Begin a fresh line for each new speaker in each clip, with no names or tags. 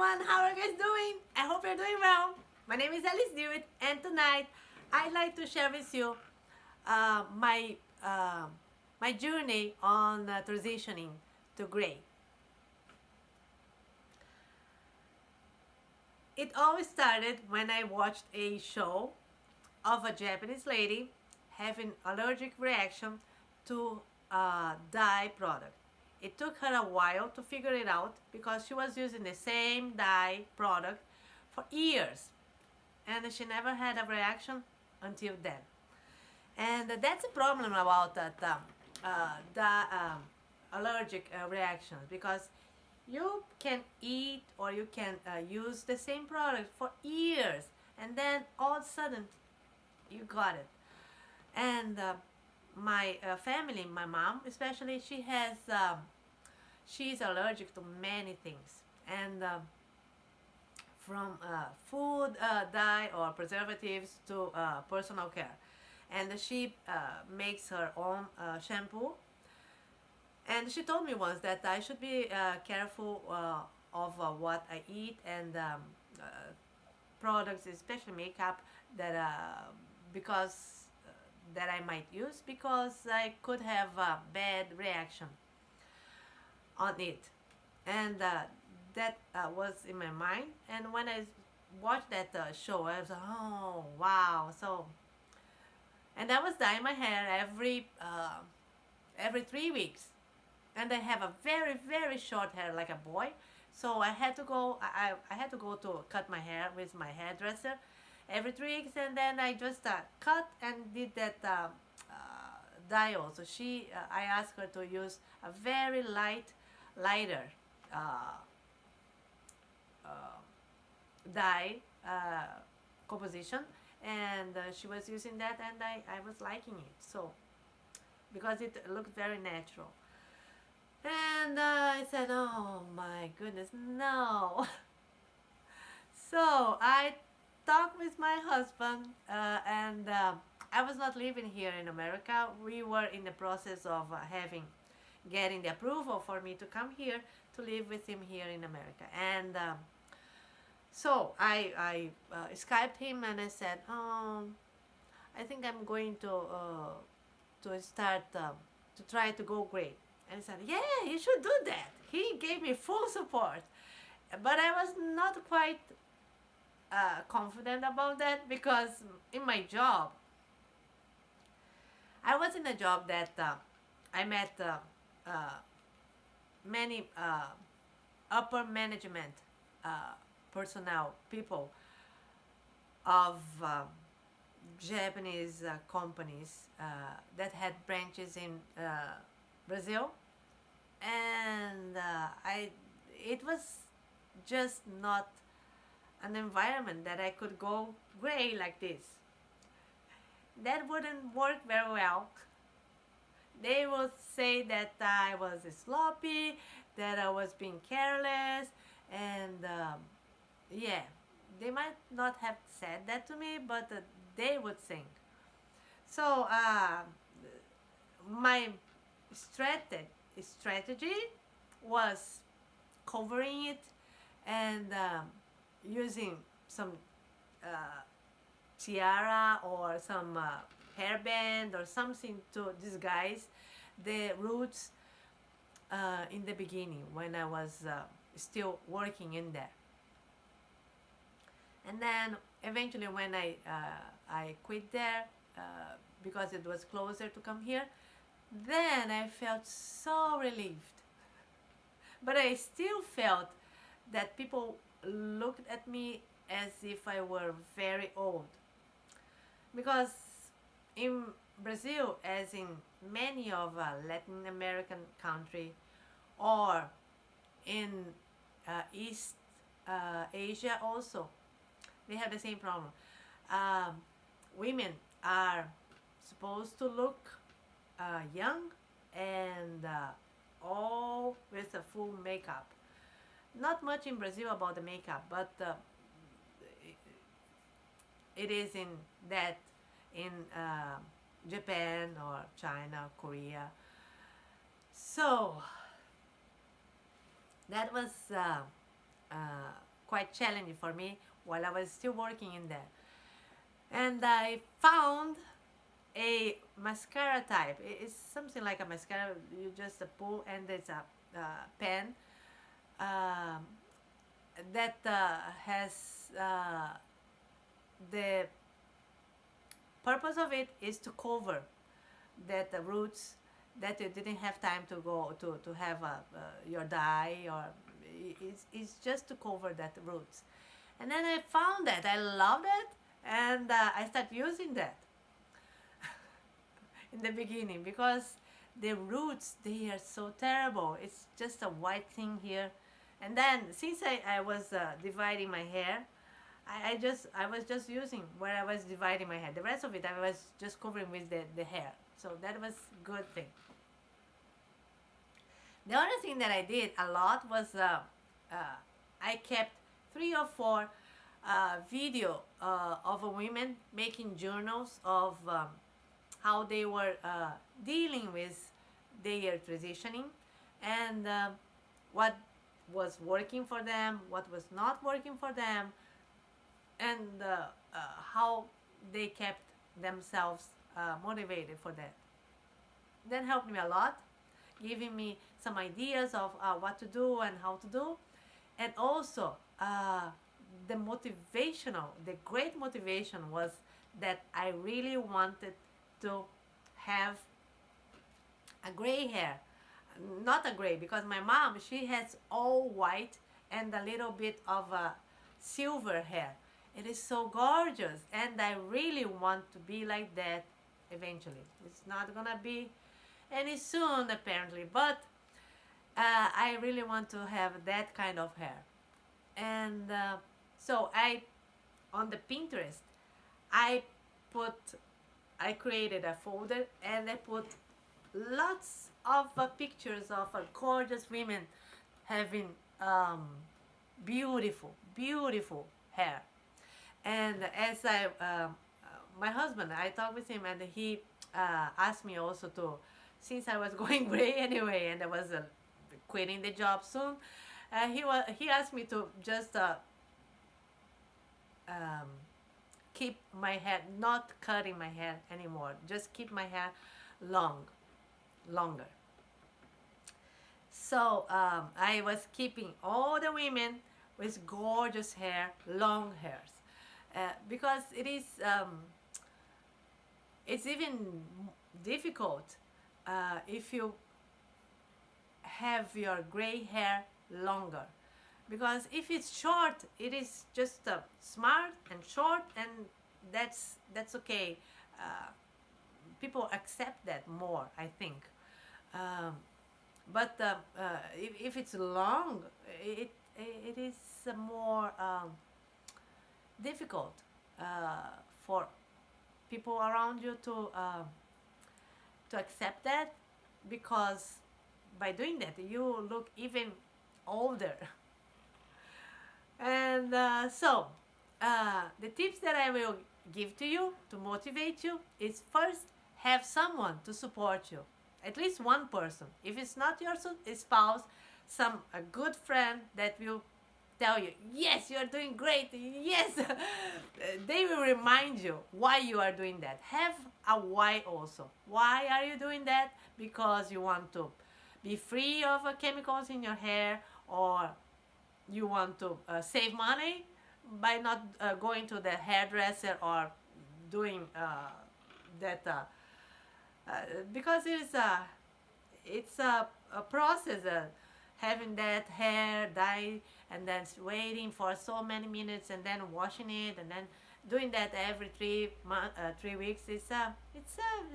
everyone, how are you guys doing? I hope you're doing well. My name is Alice Dewitt, and tonight I'd like to share with you uh, my uh, my journey on transitioning to gray. It always started when I watched a show of a Japanese lady having allergic reaction to a dye product. It took her a while to figure it out because she was using the same dye product for years and she never had a reaction until then. And that's a problem about the allergic reactions because you can eat or you can use the same product for years and then all of a sudden you got it. And my family, my mom especially, she's allergic to many things, and from food dye or preservatives to personal care. And she makes her own shampoo, and she told me once that I should be careful of what I eat and uh, products, especially makeup, that because that I might use because I could have a bad reaction on it. And that was in my mind. And when I watched that show, I was like, oh wow! So, and I was dyeing my hair every 3 weeks, and I have a very short hair like a boy. So I had to go. I had to go to cut my hair with my hairdresser every 3 weeks, and then I just cut and did that dye also. I asked her to use a very lighter uh, uh, dye composition, and she was using that, and I was liking it. So because it looked very natural. And I said, oh my goodness, no. So I talked with my husband, and I was not living here in America. We were in the process of getting the approval for me to come here to live with him here in America. And so I Skyped him and I said, I think I'm going to start to try to go gray. And he said, yeah, you should do that. He gave me full support. But I was not quite confident about that because in my job, I was in a job that I met many upper management personnel, people of Japanese companies that had branches in Brazil, and it was just not an environment that I could go gray like this. That wouldn't work very well. They would say that I was sloppy, that I was being careless, and yeah, they might not have said that to me, but they would think. So my strategy was covering it and using some uh, tiara or some hairband or something to disguise the roots in the beginning when I was still working in there. And then eventually when I quit there because it was closer to come here, then I felt so relieved. But I still felt that people looked at me as if I were very old. Because in Brazil, as in many of Latin American country or in East Asia also, they have the same problem. Um, Women are supposed to look young and all with a full makeup. Not much in Brazil about the makeup, but it is in that in Japan or China, Korea. So that was uh, quite challenging for me while I was still working in there. And I found a mascara type. It's something like a mascara. You just pull, and there's a pen um, that has the purpose of it is to cover that the roots that you didn't have time to go to have your dye, or it's just to cover that roots. And then I found that I loved it, and I started using that in the beginning, because the roots, they are so terrible. It's just a white thing here. And then since I was dividing my hair, I was just using where I was dividing my hair. The rest of it I was just covering with the hair. So that was good thing. The other thing that I did a lot was I kept 3 or 4 video of women making journals of how they were dealing with their transitioning, and what was working for them, what was not working for them, and how they kept themselves motivated for that. That helped me a lot, giving me some ideas of what to do and how to do. And also, the great motivation was that I really wanted to have a gray hair. Not a gray, because my mom, she has all white and a little bit of silver hair. It is so gorgeous, and I really want to be like that eventually. It's not gonna be any soon, apparently, but I really want to have that kind of hair. And so on the Pinterest, I put, I created a folder, and I put lots of pictures of gorgeous women having beautiful, beautiful hair. And as my husband, I talked with him, and he asked me also to, since I was going gray anyway, and I was quitting the job soon, he asked me to just um, keep my hair, not cutting my hair anymore, just keep my hair longer. So I was keeping all the women with gorgeous hair, long hairs, because it's even difficult if you have your gray hair longer, because if it's short, it is just smart and short, and that's okay. People accept that more, I think. Um, but if it's long, it is more difficult for people around you to accept that, because by doing that you look even older. And the tips that I will give to you to motivate you is, first, have someone to support you, at least one person. If it's not your spouse, a good friend that will tell you, yes, you are doing great, yes. They will remind you why you are doing that. Have a why also. Why are you doing that? Because you want to be free of chemicals in your hair, or you want to save money by not going to the hairdresser, or doing that because it's a process, having that hair dye, and then waiting for so many minutes, and then washing it, and then doing that every 3 weeks. It's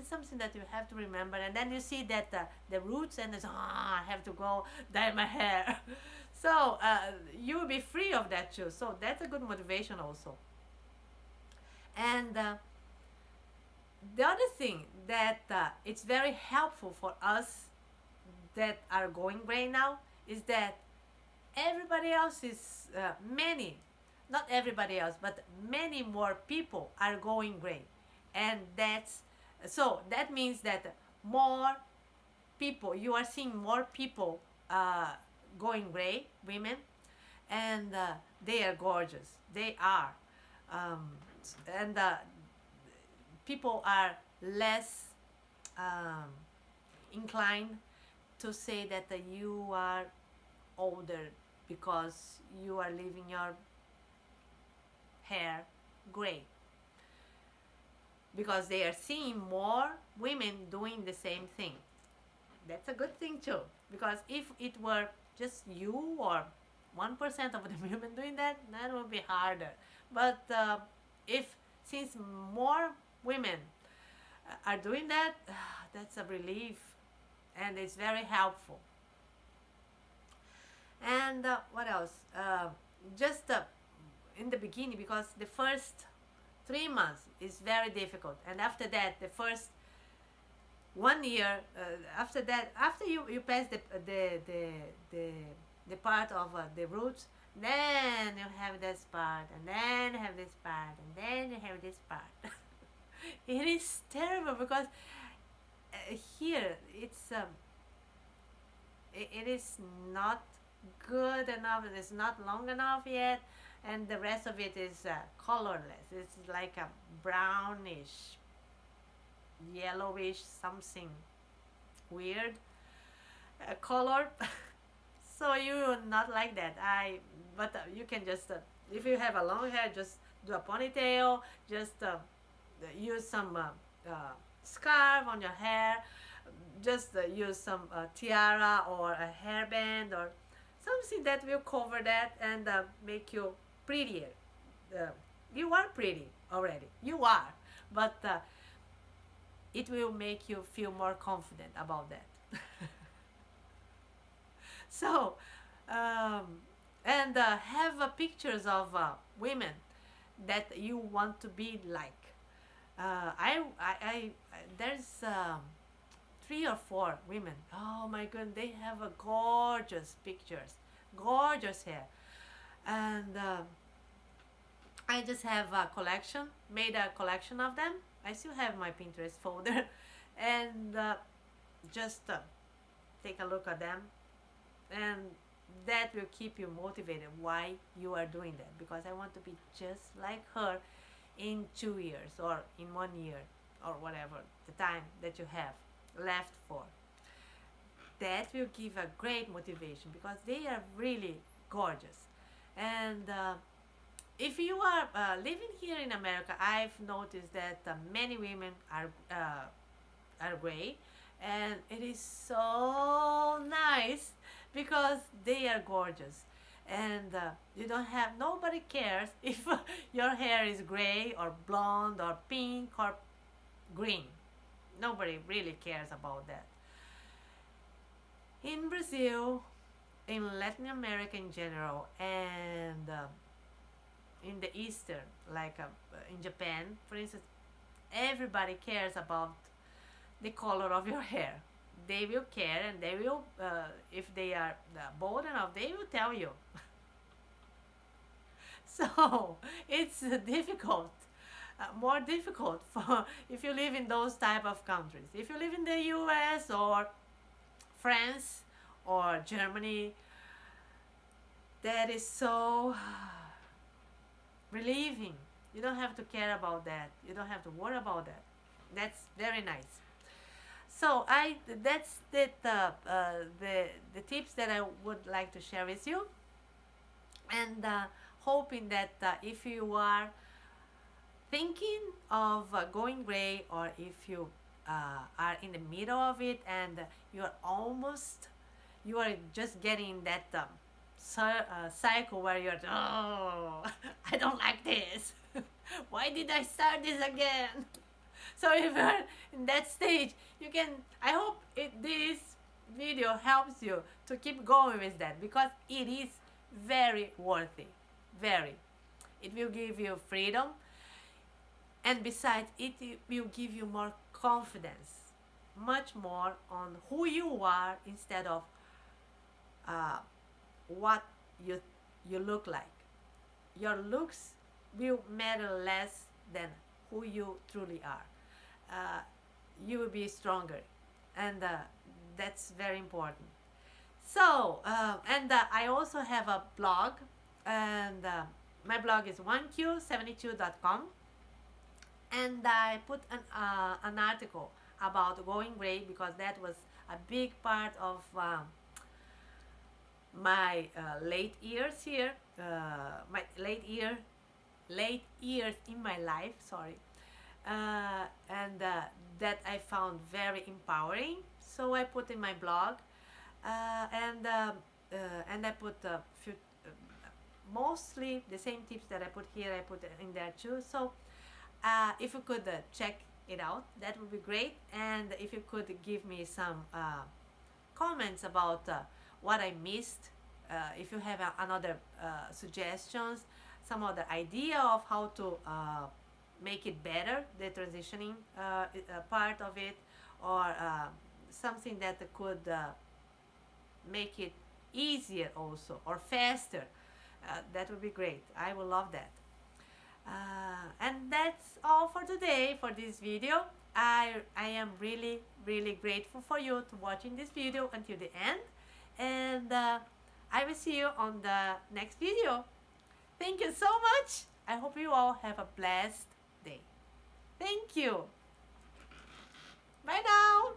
something that you have to remember. And then you see that the roots, and it's, I have to go dye my hair. So you will be free of that too. So that's a good motivation also. And the other thing that it's very helpful for us that are going gray now is that everybody else is not everybody else, but many more people are going gray. And that means that more people, you are seeing more people going gray, women, and They are gorgeous. They are. Um, and people are less um, inclined to say that you are older because you are leaving your hair gray, because they are seeing more women doing the same thing. That's a good thing too, because if it were just you or 1% of the women doing that, that would be harder. But if since more women are doing that, that's a relief, and it's very helpful. And what else? Just in the beginning, because the first 3 months is very difficult, and after that, the first 1 year, after that, after you pass the the part of the roots, then you have this part, and then you have this part, and then you have this part. It is terrible because here it is not good enough. It's not long enough yet, and the rest of it is colorless. It's like a brownish, yellowish, something weird color. So you will not like that. But you can just if you have a long hair, just do a ponytail. Just use some scarf on your hair. Just use some tiara or a hairband or something that will cover that and make you prettier. Uh, you are pretty already. You are, but it will make you feel more confident about that. So, um, and have pictures of women that you want to be like. There's 3 or 4 women. Oh my goodness, they have a gorgeous pictures, gorgeous hair, and I just have a collection, made a collection of them. I still have my Pinterest folder, and just take a look at them, and that will keep you motivated why you are doing that, because I want to be just like her in 2 years or in 1 year or whatever the time that you have left for. That will give a great motivation because they are really gorgeous. And if you are living here in America, I've noticed that many women are gray, and it is so nice because they are gorgeous. And you don't have, nobody cares if your hair is gray or blonde or pink or green. Nobody really cares about that. In Brazil, in Latin America in general, and in the Eastern, like in Japan, for instance, everybody cares about the color of your hair. They will care, and they will, if they are bold enough, they will tell you. So it's difficult, more difficult for if you live in those type of countries. If you live in the U.S. or France or Germany, that is so relieving. You don't have to care about that. You don't have to worry about that. That's very nice. So that's the tips that I would like to share with you, and hoping that if you are thinking of going gray, or if you are in the middle of it and you are just getting that cycle where you're, oh, I don't like this. Why did I start this again? So if you're in that stage, you can, I hope this video helps you to keep going with that, because it is very worthy. Very. It will give you freedom, and besides, it will give you more confidence, much more on who you are instead of what you look like. Your looks will matter less than who you truly are. You will be stronger, and that's very important. So, and I also have a blog and my blog is 1q72.com, and I put an article about going gray because that was a big part of my late years here, my late years in my life, sorry, and that I found very empowering. So I put in my blog, and I put a few, mostly the same tips that I put here, I put in there too. So if you could check it out, that would be great. And if you could give me some comments about what I missed, if you have another suggestions, some other idea of how to make it better, the transitioning part of it, or something that could make it easier also or faster, that would be great. I will love that. And that's all for today for this video. I am really grateful for you to watching this video until the end, and I will see you on the next video. Thank you so much. I hope you all have a blessed day. Thank you. Bye now.